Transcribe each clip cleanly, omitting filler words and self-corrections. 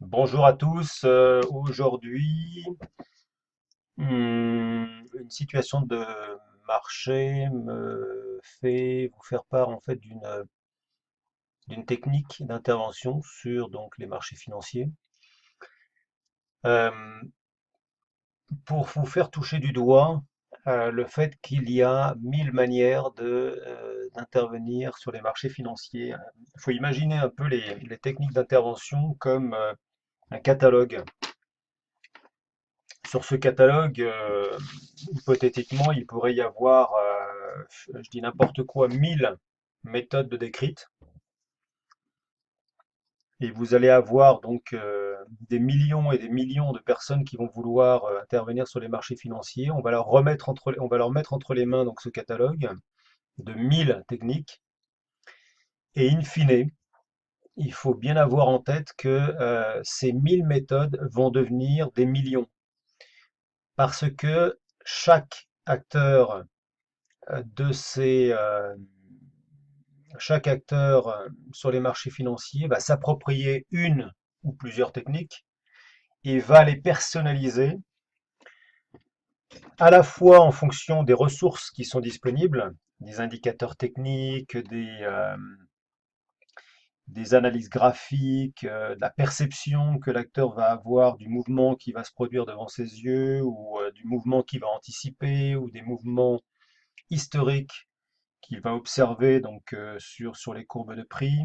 Bonjour à tous. Aujourd'hui, une situation de marché me fait vous faire part en fait d'une technique d'intervention sur donc les marchés financiers. Euh, pour vous faire toucher du doigt le fait qu'il y a 1000 manières d'intervenir sur les marchés financiers. Il faut imaginer un peu les techniques d'intervention comme un catalogue. Sur ce catalogue, hypothétiquement, il pourrait y avoir, je dis n'importe quoi, 1000 méthodes de décrites. Et vous allez avoir donc des millions et des millions de personnes qui vont vouloir intervenir sur les marchés financiers. On va leur mettre entre les mains donc ce catalogue de 1000 techniques. Et in fine, il faut bien avoir en tête que ces 1000 méthodes vont devenir des millions. Parce que chaque acteur de ces, chaque acteur sur les marchés financiers va s'approprier une ou plusieurs techniques et va les personnaliser à la fois en fonction des ressources qui sont disponibles, des indicateurs techniques, des analyses graphiques, de la perception que l'acteur va avoir du mouvement qui va se produire devant ses yeux, ou du mouvement qu'il va anticiper, ou des mouvements historiques qu'il va observer donc sur les courbes de prix,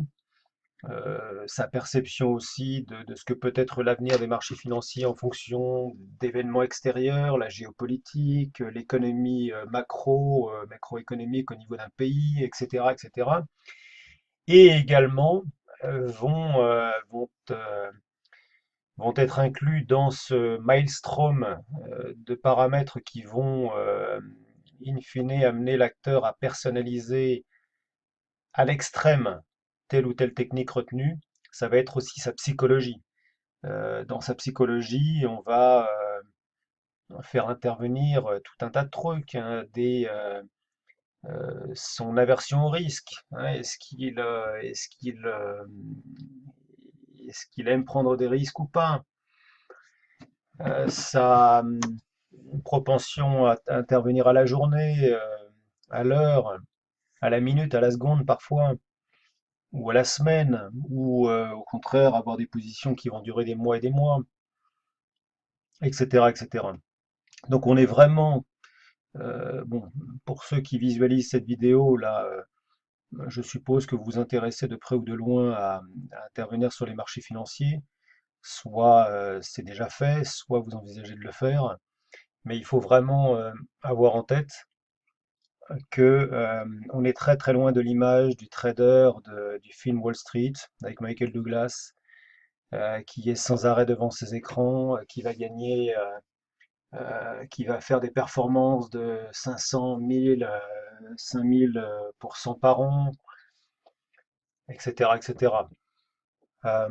sa perception aussi de ce que peut être l'avenir des marchés financiers en fonction d'événements extérieurs, la géopolitique, l'économie macroéconomique au niveau d'un pays, etc., etc. Et également vont être inclus dans ce maelstrom de paramètres qui vont in fine amener l'acteur à personnaliser à l'extrême telle ou telle technique retenue. Ça va être aussi sa psychologie. Dans sa psychologie, on va faire intervenir tout un tas de trucs, hein, son aversion au risque, hein. Est-ce qu'il aime prendre des risques ou pas? Sa propension à intervenir à la journée, à l'heure, à la minute, à la seconde parfois, ou à la semaine, ou au contraire avoir des positions qui vont durer des mois et des mois, etc., etc. Donc on est vraiment, bon, pour ceux qui visualisent cette vidéo là, je suppose que vous vous intéressez de près ou de loin à intervenir sur les marchés financiers. Soit c'est déjà fait, soit vous envisagez de le faire, mais il faut vraiment avoir en tête que on est très très loin de l'image du trader du film Wall Street avec Michael Douglas, qui est sans arrêt devant ses écrans, qui va faire des performances de 500, 1000, 5000% par an, etc., etc. Euh,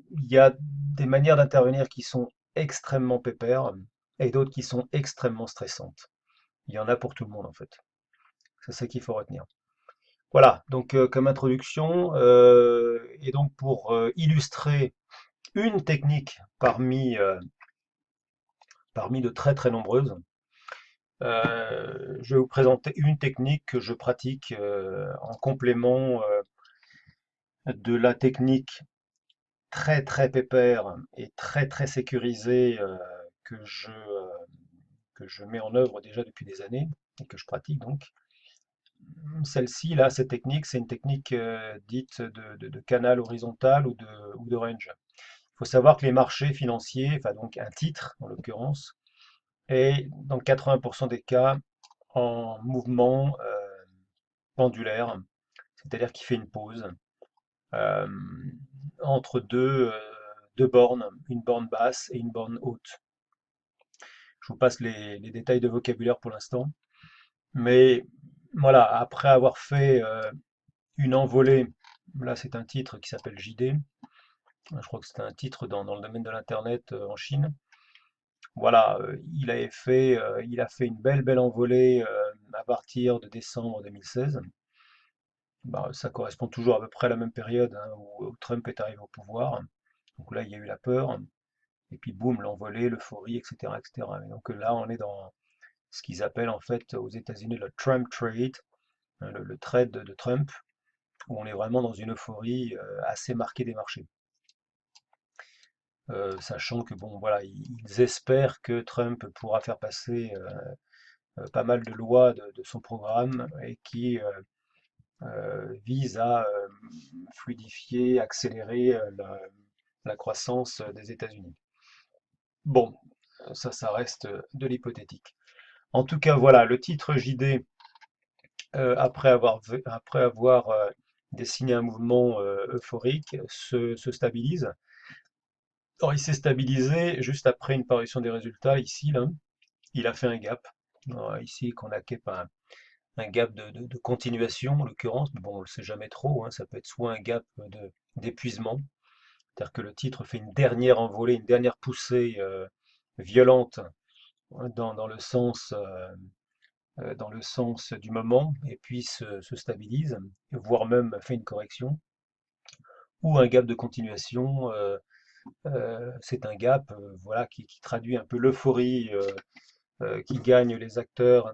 Il y a des manières d'intervenir qui sont extrêmement pépères et d'autres qui sont extrêmement stressantes. Il y en a pour tout le monde en fait. C'est ça qu'il faut retenir. Voilà, donc comme introduction, et donc pour illustrer une technique parmi de très très nombreuses, je vais vous présenter une technique que je pratique en complément de la technique très très pépère et très très sécurisée que que je mets en œuvre déjà depuis des années et que je pratique donc. Celle-ci, là, cette technique, c'est une technique dite de canal horizontal ou de range. Il faut savoir que les marchés financiers, enfin donc un titre en l'occurrence, est dans 80% des cas en mouvement pendulaire, c'est-à-dire qu'il fait une pause euh, entre deux bornes, une borne basse et une borne haute. Je vous passe les détails de vocabulaire pour l'instant. Mais voilà, après avoir fait une envolée, là c'est un titre qui s'appelle JD, je crois que c'est un titre dans le domaine de l'Internet en Chine. Voilà, il a fait une belle belle envolée à partir de décembre 2016. bah, ça correspond toujours à peu près à la même période, hein, où Trump est arrivé au pouvoir. Donc là, il y a eu la peur, et puis boum, l'envolée, l'euphorie, etc., etc. Et donc là, on est dans ce qu'ils appellent en fait aux États-Unis le Trump trade, hein, le trade de Trump, où on est vraiment dans une euphorie assez marquée des marchés. Sachant que bon, voilà, ils espèrent que Trump pourra faire passer pas mal de lois de son programme et qui vise à fluidifier, accélérer la croissance des États-Unis. Bon, ça reste de l'hypothétique. En tout cas, voilà, le titre JD, après avoir dessiné un mouvement euphorique, se stabilise. Or, il s'est stabilisé juste après une parution des résultats, ici, là. Il a fait un gap. Ici, qu'on a un gap de continuation, en l'occurrence, mais bon, on ne le sait jamais trop, hein, ça peut être soit un gap d'épuisement, c'est-à-dire que le titre fait une dernière envolée, une dernière poussée violente hein, dans le sens du moment, et puis se stabilise, voire même fait une correction, ou un gap de continuation, c'est un gap voilà, qui traduit un peu l'euphorie qui gagne les acteurs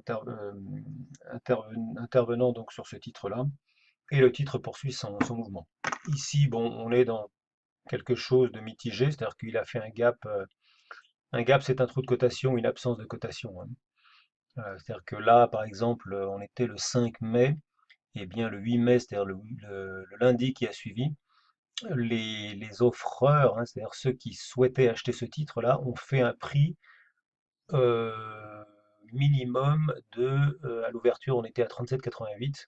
intervenant donc sur ce titre-là, et le titre poursuit son mouvement. Ici, bon, on est dans quelque chose de mitigé, c'est-à-dire qu'il a fait un gap. Un gap, c'est un trou de cotation, une absence de cotation, hein. C'est-à-dire que là, par exemple, on était le 5 mai, et bien le 8 mai, c'est-à-dire le lundi qui a suivi, les offreurs, hein, c'est-à-dire ceux qui souhaitaient acheter ce titre-là, ont fait un prix euh, minimum à l'ouverture, on était à 37,88,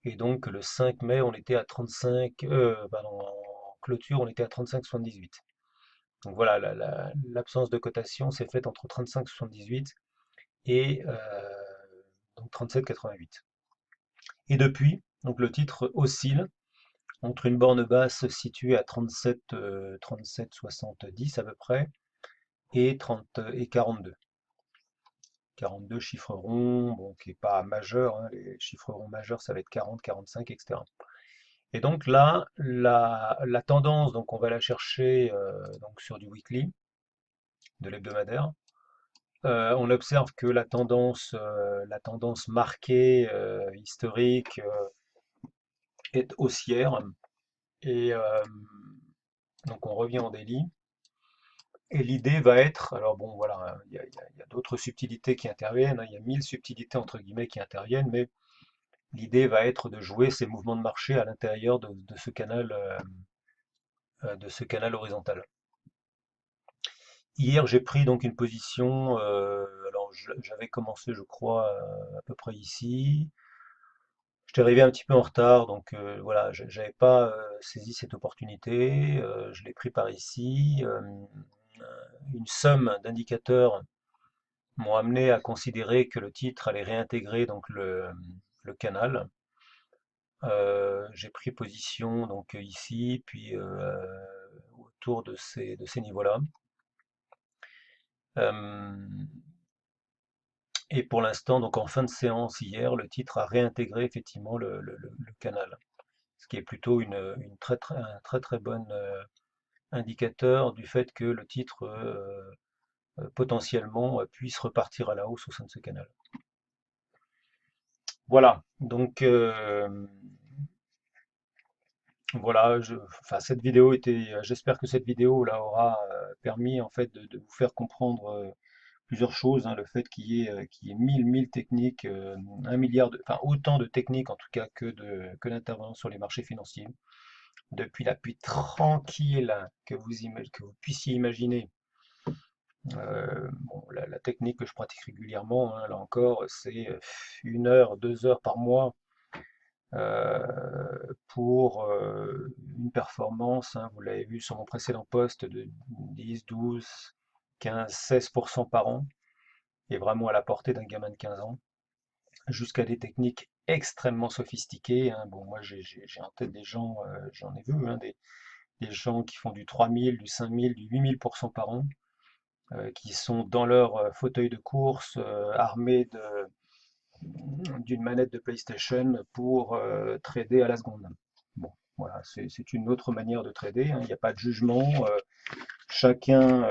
et donc le 5 mai, on était à 35, pardon, en clôture, on était à 35,78. Donc voilà, l'absence de cotation s'est faite entre 35,78 et donc 37,88. Et depuis, donc le titre oscille entre une borne basse située à 37, 37,70 à peu près et 30 et 42. 42 chiffres ronds, bon, qui n'est pas majeur, hein, les chiffres ronds majeurs, ça va être 40, 45, etc. Et donc là, la tendance, donc on va la chercher donc sur du weekly, de l'hebdomadaire. On observe que la tendance marquée, historique, est haussière. Et donc on revient en daily. Et l'idée va être, alors bon voilà, hein, il y a d'autres subtilités qui interviennent, hein, il y a 1000 subtilités entre guillemets qui interviennent, mais l'idée va être de jouer ces mouvements de marché à l'intérieur de ce canal horizontal. Hier, j'ai pris donc une position, alors j'avais commencé, je crois, à peu près ici. J'étais arrivé un petit peu en retard, donc voilà, j'avais pas saisi cette opportunité. Je l'ai pris par ici. Une somme d'indicateurs m'ont amené à considérer que le titre allait réintégrer donc le canal. J'ai pris position donc ici, puis autour de ces niveaux-là. Euh, et pour l'instant, donc en fin de séance hier, le titre a réintégré effectivement le canal, ce qui est plutôt un très très bon indicateur du fait que le titre potentiellement puisse repartir à la hausse au sein de ce canal. Voilà, donc voilà, enfin, cette vidéo était, j'espère que cette vidéo là aura permis en fait de vous faire comprendre plusieurs choses, hein, le fait qu'il y ait mille techniques, un milliard enfin autant de techniques en tout cas que d'intervenants sur les marchés financiers, depuis la plus tranquille que vous puissiez imaginer. Bon, la technique que je pratique régulièrement, hein, là encore, c'est 1 heure, 2 heures par mois pour une performance, hein, vous l'avez vu sur mon précédent poste, de 10, 12, 15, 16% par an, et vraiment à la portée d'un gamin de 15 ans, jusqu'à des techniques extrêmement sophistiquées, hein. Bon, moi j'ai en tête des gens, j'en ai vu, hein, des gens qui font du 3000, du 5000, du 8000% par an, qui sont dans leur fauteuil de course, armés d'une manette de PlayStation pour trader à la seconde. Bon, voilà, c'est une autre manière de trader, hein. Il n'y a pas de jugement. Chacun,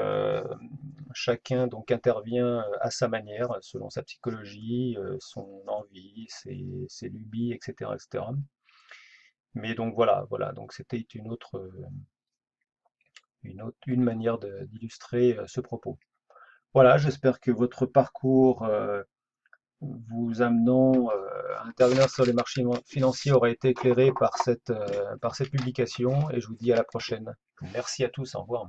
chacun donc intervient à sa manière, selon sa psychologie, son envie, ses lubies, etc., etc. Mais donc voilà, voilà. Donc c'était une manière d'illustrer ce propos. Voilà, j'espère que votre parcours vous amenant à intervenir sur les marchés financiers aura été éclairé par cette publication et je vous dis à la prochaine. Merci à tous, au revoir.